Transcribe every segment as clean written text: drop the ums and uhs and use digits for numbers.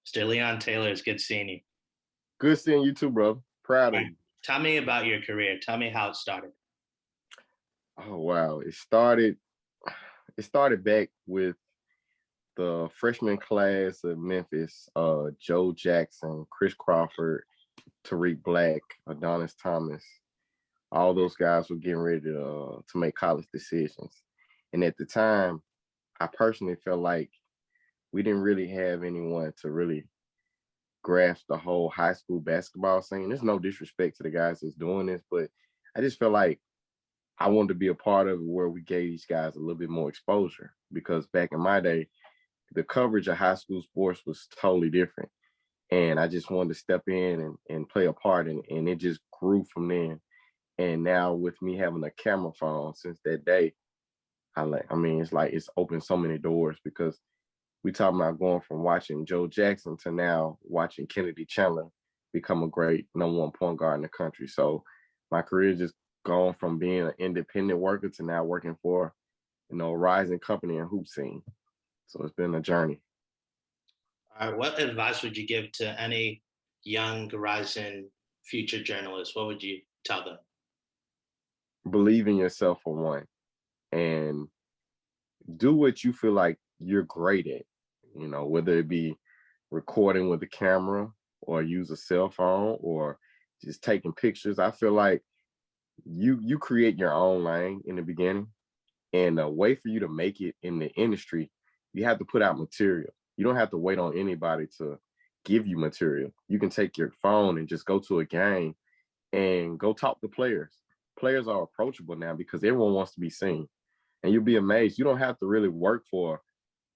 Mr. Leon Taylor, it's good seeing you. Good seeing you too, bro. Proud All of right. you. Tell me about your career. Tell me how it started. Oh wow. It started back with the freshman class of Memphis, Joe Jackson, Chris Crawford, Tariq Black, Adonis Thomas. All those guys were getting ready to make college decisions. And at the time, I personally felt like we didn't really have anyone to really grasp the whole high school basketball scene. There's no disrespect to the guys that's doing this, but I just felt like I wanted to be a part of it where we gave these guys a little bit more exposure because back in my day, the coverage of high school sports was totally different. And I just wanted to step in and play a part and it just grew from there. And now with me having a camera phone since that day, it's like it's opened so many doors because we talking about going from watching Joe Jackson to now watching Kennedy Chandler become a great #1 point guard in the country. So my career just gone from being an independent worker to now working for, a rising company and hoop scene. So it's been a journey. What advice would you give to any young, rising future journalist? What would you tell them? Believe in yourself for one and do what you feel like you're great at, whether it be recording with a camera or use a cell phone or just taking pictures. I feel like you create your own lane in the beginning, and a way for you to make it in the industry, you have to put out material. You don't have to wait on anybody to give you material. You can take your phone and just go to a game and go talk to players. Players are approachable now because everyone wants to be seen, and you'll be amazed. You don't have to really work for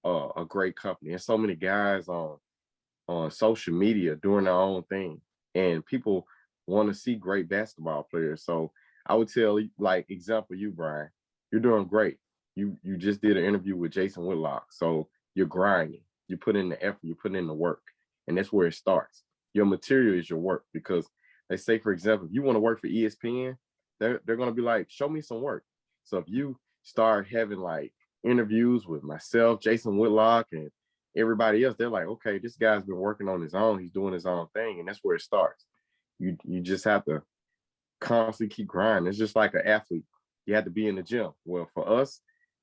a great company. There's so many guys on social media doing their own thing, and people want to see great basketball players. So I would tell, like example, you Brian, you're doing great. You just did an interview with Jason Whitlock, so you're grinding. You put in the effort. You put in the work, and that's where it starts. Your material is your work because they say, for example, if you want to work for ESPN, they're gonna be like, show me some work. So if you start having like interviews with myself, Jason Whitlock, and everybody else, they're like, okay, this guy's been working on his own. He's doing his own thing, and that's where it starts. You just have to constantly keep grinding. It's just like an athlete. You have to be in the gym. Well, for us,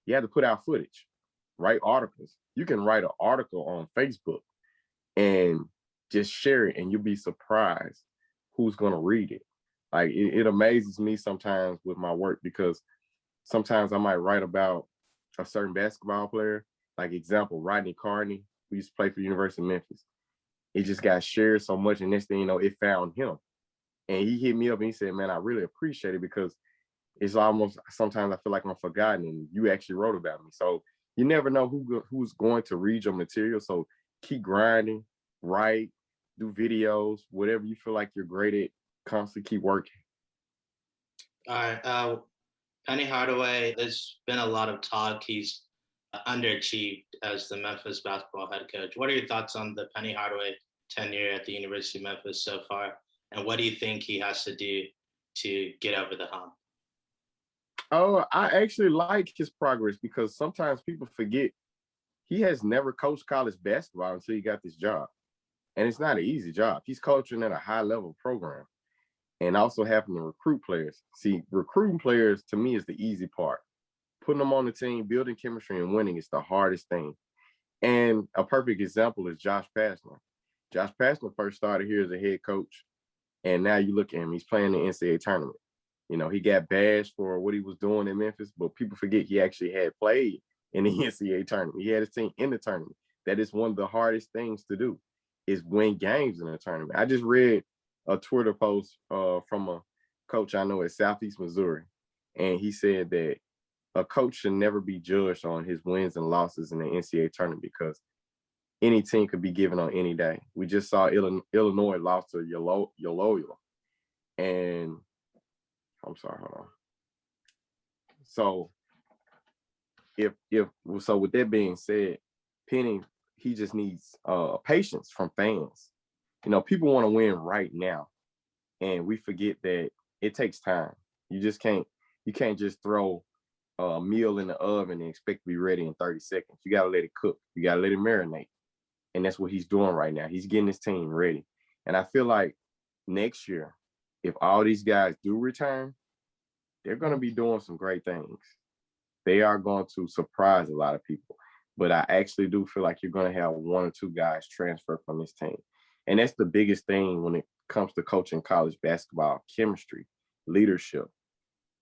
you have to put out footage, write articles. You can write an article on Facebook and just share it, and you'll be surprised who's going to read it. Like it amazes me sometimes with my work because sometimes I might write about a certain basketball player, like example, Rodney Carney, who used to play for the University of Memphis. It just got shared so much, and next thing you know, it found him. And he hit me up and he said, man, I really appreciate it because it's almost sometimes I feel like I'm forgotten and you actually wrote about me. So you never know who's going to read your material. So keep grinding, write, do videos, whatever you feel like you're great at, constantly keep working. All right. Penny Hardaway, there's been a lot of talk. He's underachieved as the Memphis basketball head coach. What are your thoughts on the Penny Hardaway tenure at the University of Memphis so far? And what do you think he has to do to get over the hump? Oh, I actually like his progress because sometimes people forget he has never coached college basketball until he got this job. And it's not an easy job. He's coaching at a high level program and also having to recruit players. See, recruiting players to me is the easy part. Putting them on the team, building chemistry, and winning is the hardest thing. And a perfect example is Josh Pastner. Josh Pastner first started here as a head coach, and now you look at him, he's playing the NCAA tournament. He got bashed for what he was doing in Memphis, but people forget he actually had played in the NCAA tournament. He had his team in the tournament. That is one of the hardest things to do is win games in a tournament. I just read a Twitter post from a coach I know at Southeast Missouri, and he said that a coach should never be judged on his wins and losses in the NCAA tournament because any team could be given on any day. We just saw Illinois lost to Loyola, and I'm sorry, hold on. So so with that being said, Penny, he just needs patience from fans. People want to win right now, and we forget that it takes time. You can't just throw a meal in the oven and expect to be ready in 30 seconds. You got to let it cook. You got to let it marinate. And that's what he's doing right now. He's getting his team ready. And I feel like next year, if all these guys do return, they're going to be doing some great things. They are going to surprise a lot of people. But I actually do feel like you're going to have one or two guys transfer from this team. And that's the biggest thing when it comes to coaching college basketball: chemistry, leadership.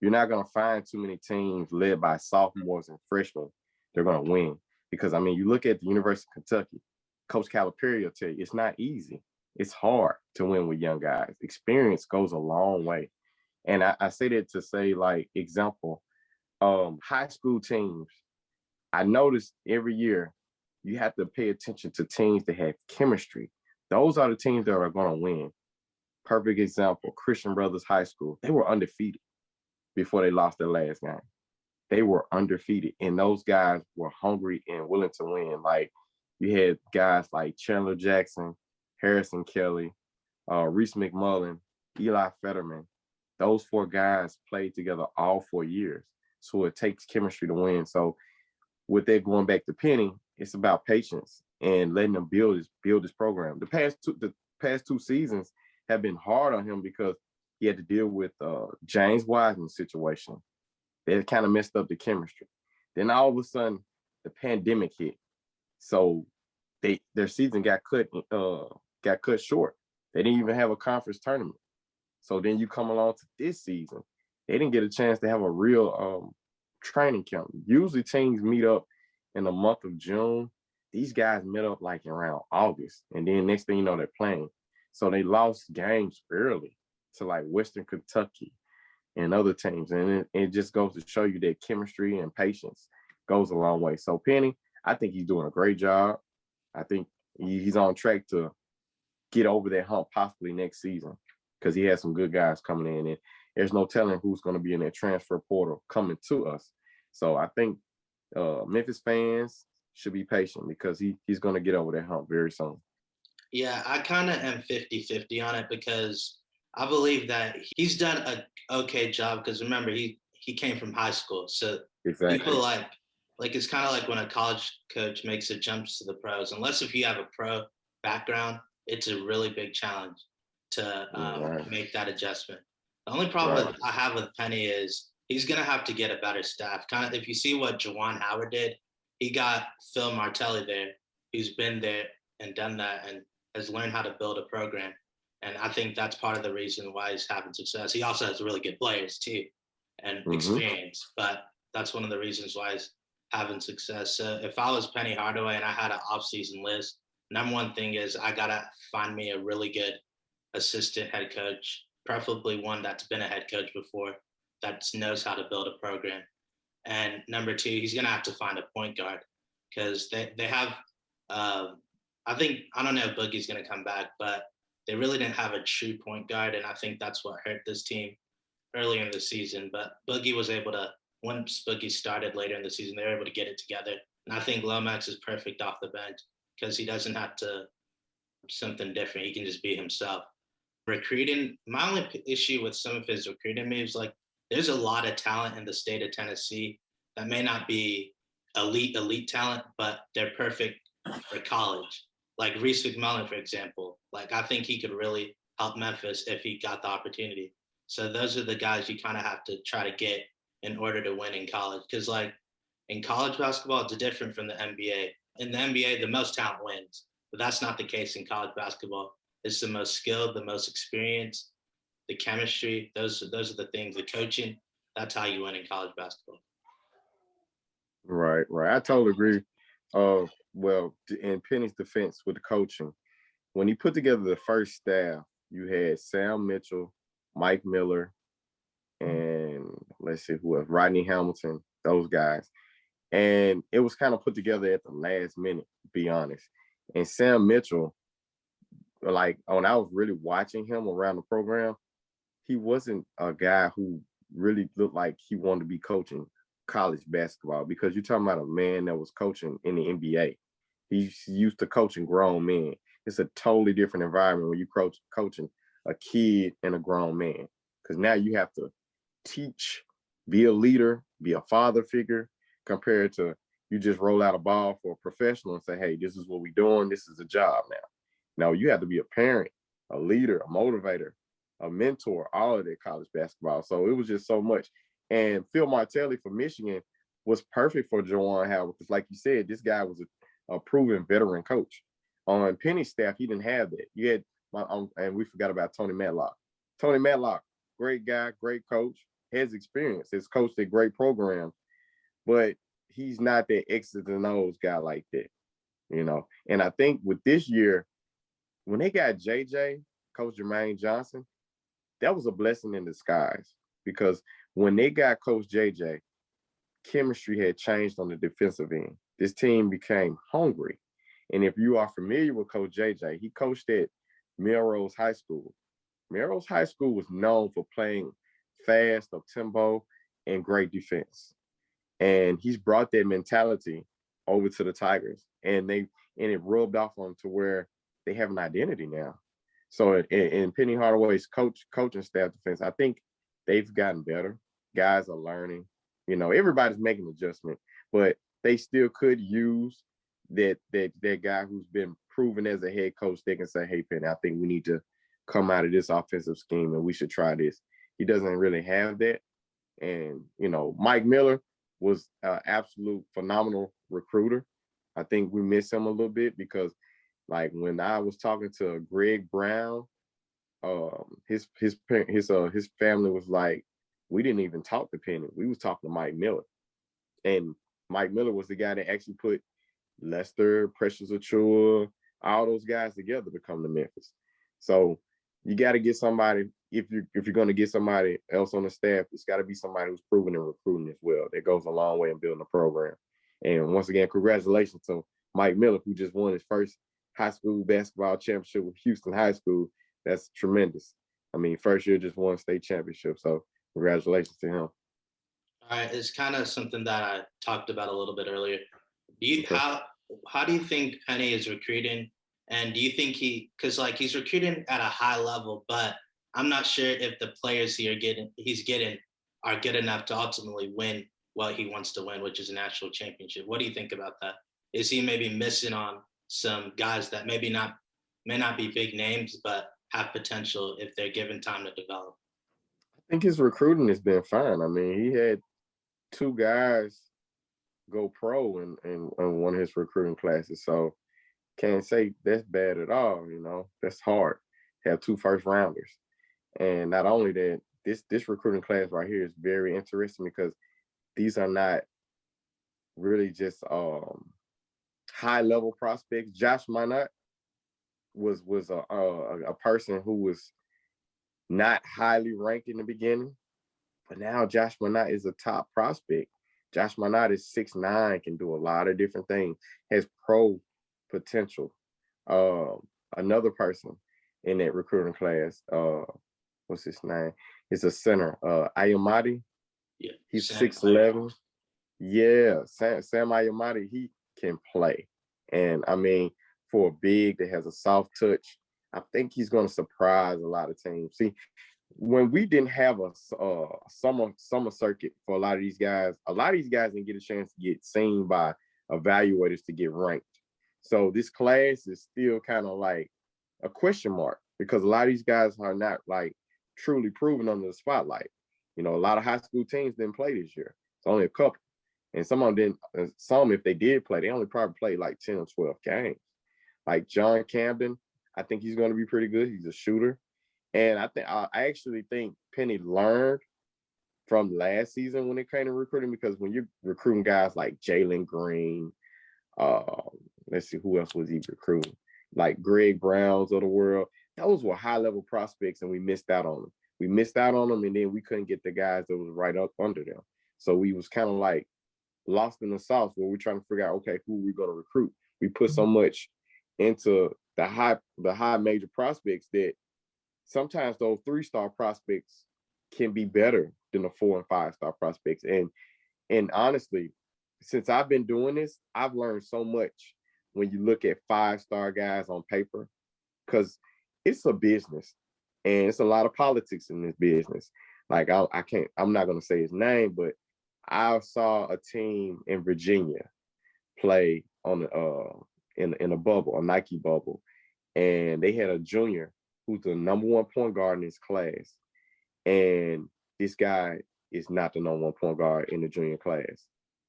You're not going to find too many teams led by sophomores and freshmen. They're going to win. Because, I mean, you look at the University of Kentucky, Coach Calipari will tell you it's not easy. It's hard to win with young guys. Experience goes a long way. And I say that to say, like, example, high school teams, I noticed every year you have to pay attention to teams that have chemistry. Those are the teams that are going to win. Perfect example, Christian Brothers High School. They were undefeated before they lost their last game. They were undefeated, and those guys were hungry and willing to win. Like, you had guys like Chandler Jackson, Harrison Kelly, Reese McMullen, Eli Fetterman. Those four guys played together all 4 years. So it takes chemistry to win. So with that, going back to Penny, it's about patience and letting them build this program. The past two seasons have been hard on him because he had to deal with James Wiseman's situation. They kind of messed up the chemistry. Then all of a sudden, the pandemic hit, so their season got cut short. They didn't even have a conference tournament. So then you come along to this season, they didn't get a chance to have a real training camp. Usually teams meet up in the month of June. These guys met up like around August, and then next thing you know, they're playing. So they lost games early to like Western Kentucky and other teams. And it just goes to show you that chemistry and patience goes a long way. So Penny, I think he's doing a great job. I think he's on track to get over that hump possibly next season because he has some good guys coming in. And there's no telling who's going to be in that transfer portal coming to us. So I think Memphis fans should be patient because he's going to get over that hump very soon. Yeah, I kind of am 50-50 on it because I believe that he's done a okay job because remember he came from high school. So Exactly. people like it's kind of like when a college coach makes a jump to the pros. Unless if you have a pro background, it's a really big challenge to make that adjustment. The only problem I have with Penny is he's going to have to get a better staff. Kind of if you see what Juwan Howard did, he got Phil Martelli there, who's been there and done that and has learned how to build a program. And I think that's part of the reason why he's having success. He also has really good players too and experience, but that's one of the reasons why he's having success. So if I was Penny Hardaway and I had an off-season list, number one thing is I got to find me a really good assistant head coach, preferably one that's been a head coach before, that knows how to build a program. And number two, he's going to have to find a point guard because they have I don't know if Boogie's going to come back, but they really didn't have a true point guard, and I think that's what hurt this team earlier in the season. But Boogie was able to, once Boogie started later in the season, they were able to get it together. And I think Lomax is perfect off the bench because he doesn't have to something different. He can just be himself. Recruiting, my only issue with some of his recruiting moves, like there's a lot of talent in the state of Tennessee that may not be elite talent, but they're perfect for college. Like Reese McMullen, for example. Like I think he could really help Memphis if he got the opportunity. So those are the guys you kind of have to try to get in order to win in college. Because like in college basketball, it's different from the NBA. In the NBA, the most talent wins, but that's not the case in college basketball. It's the most skilled, the most experienced, the chemistry. Those are the things. The coaching. That's how you win in college basketball. Right. I totally agree. Well, in Penny's defense with the coaching, when he put together the first staff, you had Sam Mitchell, Mike Miller, and let's see who else, Rodney Hamilton, those guys. And it was kind of put together at the last minute, to be honest. And Sam Mitchell, like when I was really watching him around the program, he wasn't a guy who really looked like he wanted to be coaching college basketball because you're talking about a man that was coaching in the NBA. He's used to coaching grown men. It's a totally different environment when you coaching a kid and a grown man because now you have to teach, be a leader, be a father figure compared to you just roll out a ball for a professional and say, hey, this is what we're doing. This is a job now. Now you have to be a parent, a leader, a motivator, a mentor, all of that college basketball. So it was just so much. And Phil Martelli for Michigan was perfect for Juwan Howard because, like you said, this guy was a proven veteran coach. On Penny's staff, he didn't have that. You had, and we forgot about Tony Matlock. Tony Matlock, great guy, great coach, has experience, has coached a great program, but he's not that X's and O's guy like that, you know. And I think with this year, when they got JJ, Coach Jermaine Johnson, that was a blessing in disguise because when they got Coach JJ, chemistry had changed on the defensive end. This team became hungry. And if you are familiar with Coach JJ, he coached at Melrose High School. Melrose High School was known for playing fast, up tempo, and great defense. And he's brought that mentality over to the Tigers, and it rubbed off on to where they have an identity now. So in Penny Hardaway's coaching staff defense, I think they've gotten better. Guys are learning. You know, everybody's making an adjustment, but they still could use that guy who's been proven as a head coach. They can say, hey, Penny, I think we need to come out of this offensive scheme and we should try this. He doesn't really have that. And, you know, Mike Miller was an absolute phenomenal recruiter. I think we miss him a little bit because, like, when I was talking to Greg Brown, his family was like, we didn't even talk to Penny. We was talking to Mike Miller. And Mike Miller was the guy that actually put Lester, Precious Achiuwa, all those guys together to come to Memphis. So you got to get somebody, if you're going to get somebody else on the staff, it's got to be somebody who's proven in recruiting as well. That goes a long way in building a program. And once again, congratulations to Mike Miller, who just won his first high school basketball championship with Houston High School. That's tremendous. I mean, first year just won state championship. So congratulations to him. All right, it's kind of something that I talked about a little bit earlier. How do you think Penny is recruiting? And do you think because like he's recruiting at a high level, but I'm not sure if the players he's getting are good enough to ultimately win what he wants to win, which is a national championship. What do you think about that? Is he maybe missing on some guys that may not be big names, but have potential if they're given time to develop? I think his recruiting has been fine. I mean, he had 2 guys go pro in one of his recruiting classes. So can't say that's bad at all, you know. That's hard. Have 2 first rounders. And not only that, this recruiting class right here is very interesting because these are not really just high level prospects. Josh Minot was a person who was not highly ranked in the beginning, but now Josh Minot is a top prospect. Josh Minot is 6'9", can do a lot of different things, has pro potential. Another person in that recruiting class, what's his name? It's a center, Ayomati. Yeah, he's 6'11". Yeah, Sam Ayomati, he can play. And I mean, for a big that has a soft touch, I think he's going to surprise a lot of teams. See, when we didn't have a summer circuit for a lot of these guys didn't get a chance to get seen by evaluators to get ranked. So this class is still kind of like a question mark because a lot of these guys are not like truly proven under the spotlight. You know, a lot of high school teams didn't play this year. It's only a couple. And some of them didn't, some, if they did play, they only probably played like 10 or 12 games. Like John Camden, I think he's going to be pretty good. He's a shooter. And I actually think Penny learned from last season when it came to recruiting, because when you're recruiting guys like Jalen Green, let's see, who else was he recruiting? Like Greg Browns of the world. Those were high-level prospects, and we missed out on them. And then we couldn't get the guys that was right up under them. So we was kind of like lost in the sauce where we're trying to figure out, okay, who we're going to recruit. We put so much into the high major prospects that sometimes those 3-star prospects can be better than the 4 and 5-star prospects. And honestly, since I've been doing this, I've learned so much when you look at 5-star guys on paper, because it's a business and it's a lot of politics in this business. Like I'm not going to say his name, but I saw a team in Virginia play on the in a bubble, a Nike bubble, and they had a junior who's the number one point guard in his class, and this guy is not the number one point guard in the junior class.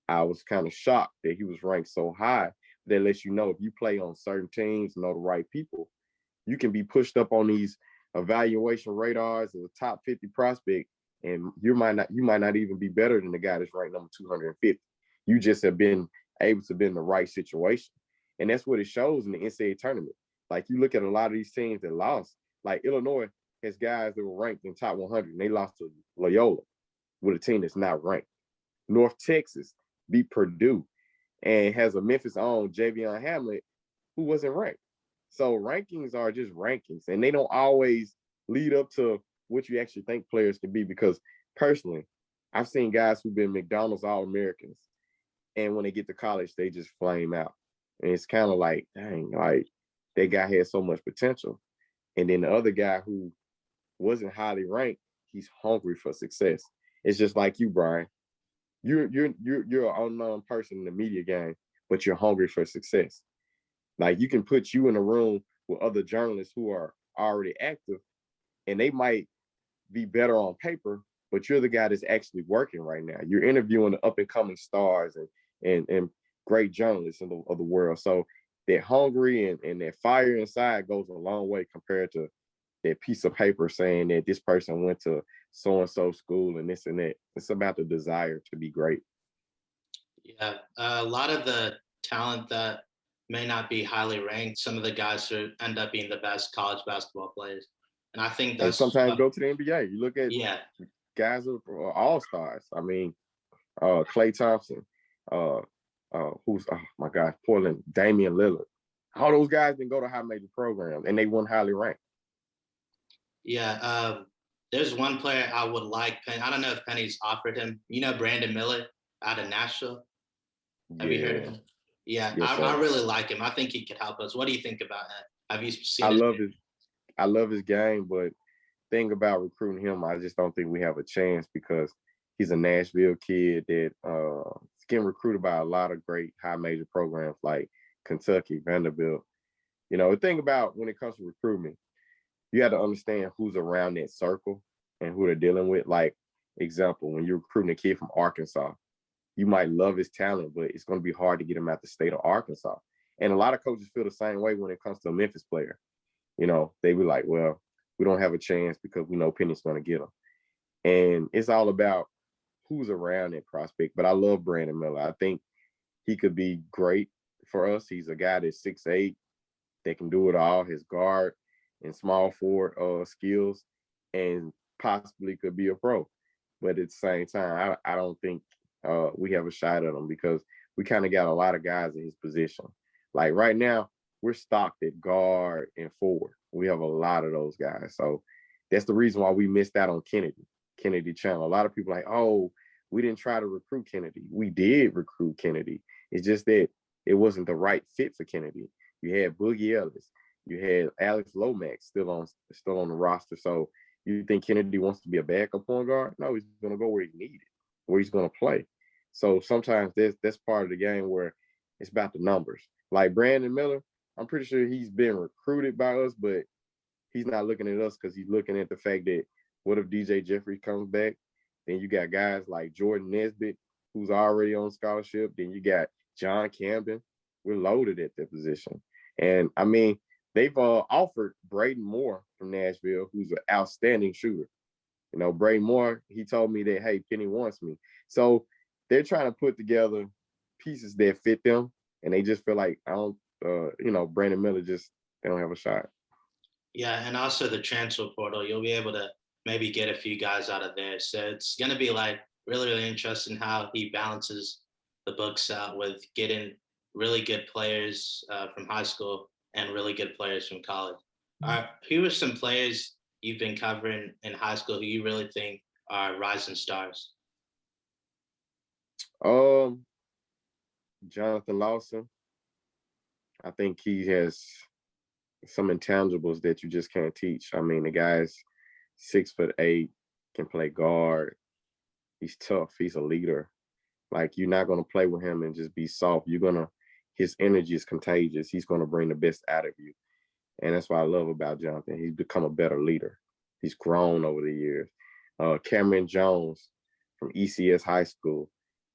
I was kind of shocked that he was ranked so high. That lets you know if you play on certain teams, know the right people, you can be pushed up on these evaluation radars as a top 50 prospect, and you might not even be better than the guy that's ranked number 250. You just have been able to be in the right situation. And that's what it shows in the NCAA tournament. Like you look at a lot of these teams that lost, like Illinois has guys that were ranked in top 100 and they lost to Loyola with a team that's not ranked. North Texas beat Purdue and has a Memphis own Javion Hamlet who wasn't ranked. So rankings are just rankings, and they don't always lead up to what you actually think players can be. Because personally, I've seen guys who've been McDonald's All-Americans, and when they get to college, they just flame out. And it's kind of like, dang, like that guy had so much potential. And then the other guy who wasn't highly ranked, he's hungry for success. It's just like you, Brian. You're an unknown person in the media game, but you're hungry for success. Like you can put you in a room with other journalists who are already active, and they might be better on paper, but you're the guy that's actually working right now. You're interviewing the up and coming stars and great journalists of the world. So that hungry and that fire inside goes a long way compared to that piece of paper saying that this person went to so and so school and this and that. It's about the desire to be great. Yeah, a lot of the talent that may not be highly ranked, some of the guys who end up being the best college basketball players. And I think And that's sometimes go to the NBA. You look at yeah, guys who are all stars. I mean, Klay Thompson, uh, who's oh my God, Portland, Damian Lillard. All those guys didn't go to high major programs and they weren't highly ranked. yeah. There's one player I would like. I don't know if Penny's offered him. You know, Brandon Miller out of Nashville. Have you heard of Yeah, him? Yeah, yes, I sir. really like him. I think he could help us. What do you think about that? Have you I seen his love game? his I love his game, but thing about recruiting him, I just don't think we have a chance because he's a Nashville kid that is getting recruited by a lot of great high major programs like Kentucky, Vanderbilt. You know, the thing about when it comes to recruitment, you have to understand who's around that circle and who they're dealing with. Like, example, when you're recruiting a kid from Arkansas, you might love his talent, but it's going to be hard to get him out the state of Arkansas. And a lot of coaches feel the same way when it comes to a Memphis player. You know, they be like, well, we don't have a chance because we know Penny's going to get him. And it's all about who's around that prospect. But I love Brandon Miller. I think he could be great for us. He's a guy that's 6'8", that can do it all. His guard and small forward skills, and possibly could be a pro. But at the same time, I don't think we have a shot at him because we kind of got a lot of guys in his position. Like right now, we're stocked at guard and forward. We have a lot of those guys. So that's the reason why we missed out on Kennedy Chandler. A lot of people are like, oh, we didn't try to recruit Kennedy. We did recruit Kennedy. It's just that it wasn't the right fit for Kennedy. You had Boogie Ellis. You had Alex Lomax still on the roster. So you think Kennedy wants to be a backup point guard? No, he's going to go where he's needed, where he's going to play. So sometimes that's part of the game where it's about the numbers. Like Brandon Miller, I'm pretty sure he's been recruited by us, but he's not looking at us because he's looking at the fact that what if DJ Jeffrey comes back? Then you got guys like Jordan Nesbitt, who's already on scholarship. Then you got John Camden. We're loaded at that position. And I mean, they've offered Braden Moore from Nashville, who's an outstanding shooter. You know, Braden Moore, he told me that, hey, Penny wants me. So they're trying to put together pieces that fit them. And they just feel like, Brandon Miller they don't have a shot. Yeah, and also the transfer portal, you'll be able to maybe get a few guys out of there. So it's going to be like really, really interesting how he balances the books out with getting really good players from high school and really good players from college. Who are some players you've been covering in high school who you really think are rising stars? Um, Jonathan Lawson. I think he has some intangibles that you just can't teach. I mean, the guy's 6'8", can play guard. He's tough. He's a leader. Like you're not gonna play with him and just be soft. You're gonna his energy is contagious. He's going to bring the best out of you. And that's what I love about Jonathan. He's become a better leader. He's grown over the years. Cameron Jones from ECS High School.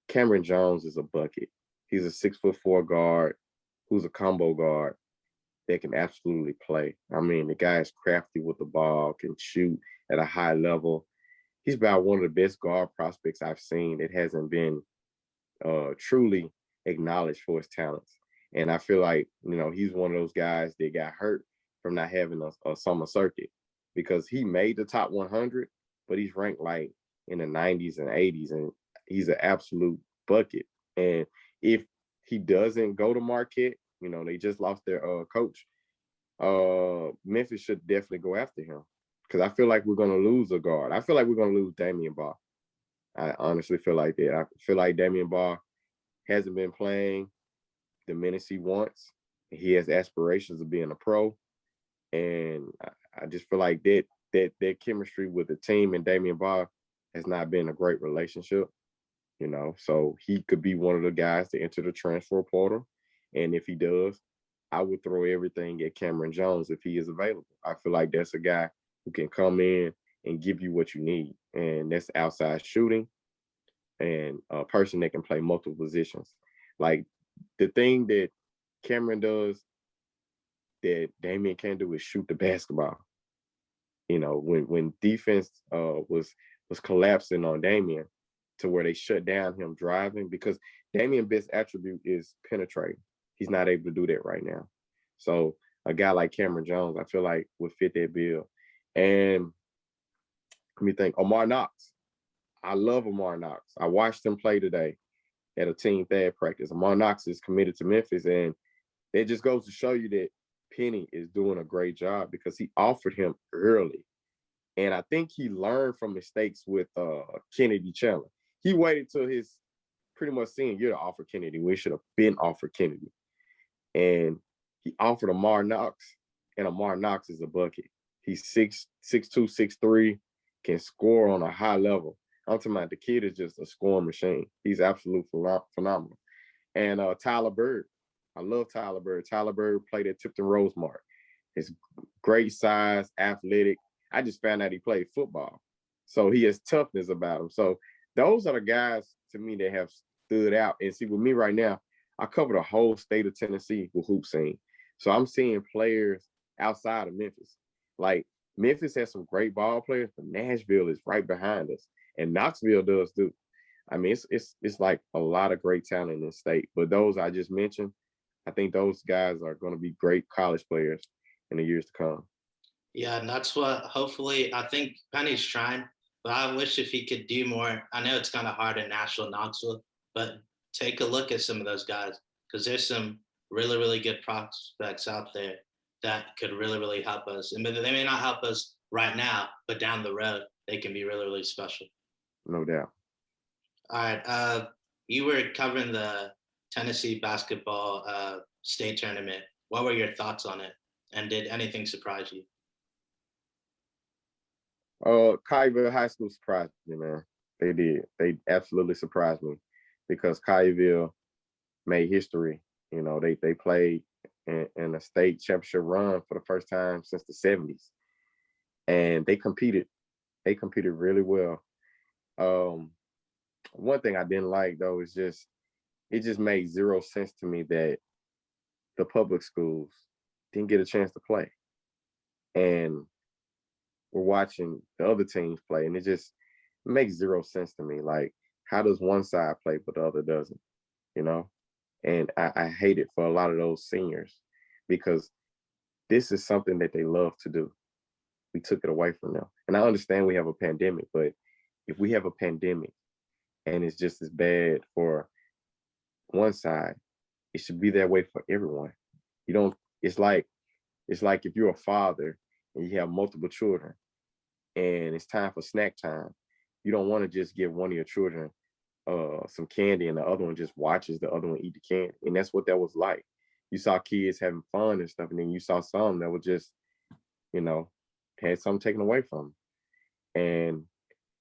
Cameron Jones is a bucket. He's a 6'4" guard who's a combo guard that can absolutely play. I mean, the guy is crafty with the ball, can shoot at a high level. He's about one of the best guard prospects I've seen that hasn't been truly acknowledged for his talents. And I feel like, he's one of those guys that got hurt from not having a summer circuit, because he made the top 100, but he's ranked like in the 90s and 80s, and he's an absolute bucket. And if he doesn't go to Marquette, they just lost their coach. Memphis should definitely go after him, because I feel like we're going to lose a guard. I feel like we're going to lose Damian Barr. I honestly feel like that. I feel like Damian Barr hasn't been playing the minutes he wants. He has aspirations of being a pro, and I just feel like that chemistry with the team and Damian Barr has not been a great relationship. So he could be one of the guys to enter the transfer portal. And if he does, I would throw everything at Cameron Jones if he is available. I feel like that's a guy who can come in and give you what you need. And that's outside shooting and a person that can play multiple positions. Like, the thing that Cameron does that Damian can't do is shoot the basketball. When defense was collapsing on Damian to where they shut down him driving, because Damian's best attribute is penetrating. He's not able to do that right now. So a guy like Cameron Jones, I feel like would fit that bill. And let me think, Amar Knox. I love Amar Knox. I watched him play today at a team thad practice. Amar Knox is committed to Memphis, and it just goes to show you that Penny is doing a great job because he offered him early. And I think he learned from mistakes with Kennedy Chandler. He waited till his pretty much senior year to offer Kennedy. We should have been offered Kennedy. And he offered Amar Knox, and Amar Knox is a bucket. He's 6'2", 6'3", can score on a high level. I'm talking about the kid is just a scoring machine. He's absolutely phenomenal. And Tyler Bird. I love Tyler Bird. Tyler Bird played at Tipton Rosemart. His great size, athletic. I just found out he played football. So he has toughness about him. So those are the guys, to me, that have stood out. And see, with me right now, I cover the whole state of Tennessee with hoop scene. So I'm seeing players outside of Memphis. Like, Memphis has some great ball players, but Nashville is right behind us. And Knoxville does too. I mean, it's like a lot of great talent in this state. But those I just mentioned, I think those guys are going to be great college players in the years to come. Yeah, and that's what hopefully I think Penny's trying, but I wish if he could do more. I know it's kind of hard in Nashville, Knoxville, but take a look at some of those guys, because there's some really, really good prospects out there that could really, really help us. And they may not help us right now, but down the road, they can be really, really special. No doubt. All right. You were covering the Tennessee basketball state tournament. What were your thoughts on it? And did anything surprise you? Colleyville High School surprised me, man. They did. They absolutely surprised me, because Colleyville made history. They played in a state championship run for the first time since the 70s. And they competed. They competed really well. One thing I didn't like, though, is it just made zero sense to me that the public schools didn't get a chance to play. And we're watching the other teams play, and it makes zero sense to me. Like, how does one side play but the other doesn't? And I hate it for a lot of those seniors, because this is something that they love to do. We took it away from them. And I understand we have a pandemic, but if we have a pandemic and it's just as bad for one side, it should be that way for everyone. It's like if you're a father and you have multiple children and it's time for snack time, you don't want to just give one of your children some candy and the other one just watches the other one eat the candy. And that's what that was like. You saw kids having fun and stuff, and then you saw some that were just, had something taken away from them. And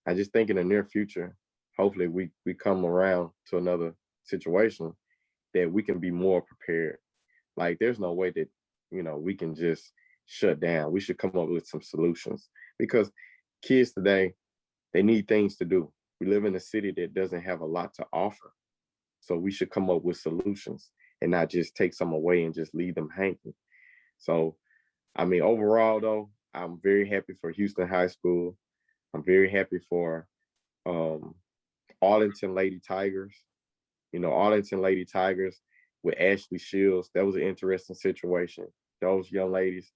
I just think in the near future, hopefully we come around to another situation that we can be more prepared. Like there's no way that, we can just shut down. We should come up with some solutions because kids today, they need things to do. We live in a city that doesn't have a lot to offer. So we should come up with solutions and not just take some away and just leave them hanging. So, I mean, overall though, I'm very happy for Houston High School. I'm very happy for um, Arlington Lady Tigers. Arlington Lady Tigers with Ashley Shields. That was an interesting situation. Those young ladies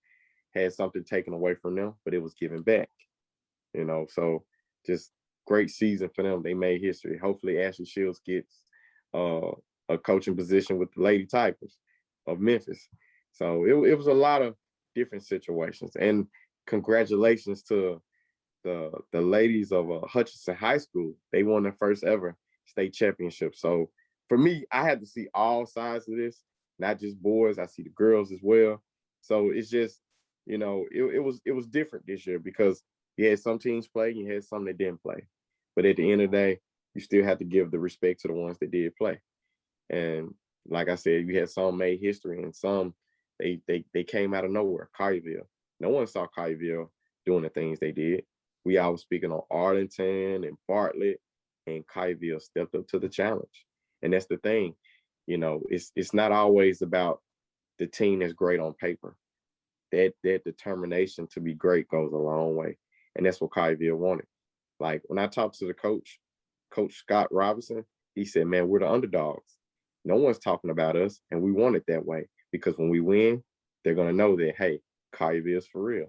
had something taken away from them, but it was given back. So just great season for them. They made history. Hopefully, Ashley Shields gets uh, a coaching position with the Lady Tigers of Memphis. So it was a lot of different situations. And congratulations to the ladies of Hutchinson High School. They won their first ever state championship. So for me, I had to see all sides of this, not just boys. I see the girls as well. So it's just, it was different this year because you had some teams play, you had some that didn't play. But at the end of the day, you still have to give the respect to the ones that did play. And like I said, you had some made history and some they came out of nowhere. Collierville. No one saw Collierville doing the things they did. We all was speaking on Arlington and Bartlett, and Collierville stepped up to the challenge. And that's the thing, it's not always about the team that's great on paper. That determination to be great goes a long way. And that's what Collierville wanted. Like when I talked to the coach, Coach Scott Robinson, he said, man, we're the underdogs. No one's talking about us, and we want it that way because when we win, they're going to know that, hey, Collierville's for real.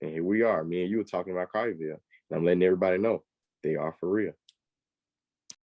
And here we are. Me and you were talking about Collierville. And I'm letting everybody know they are for real.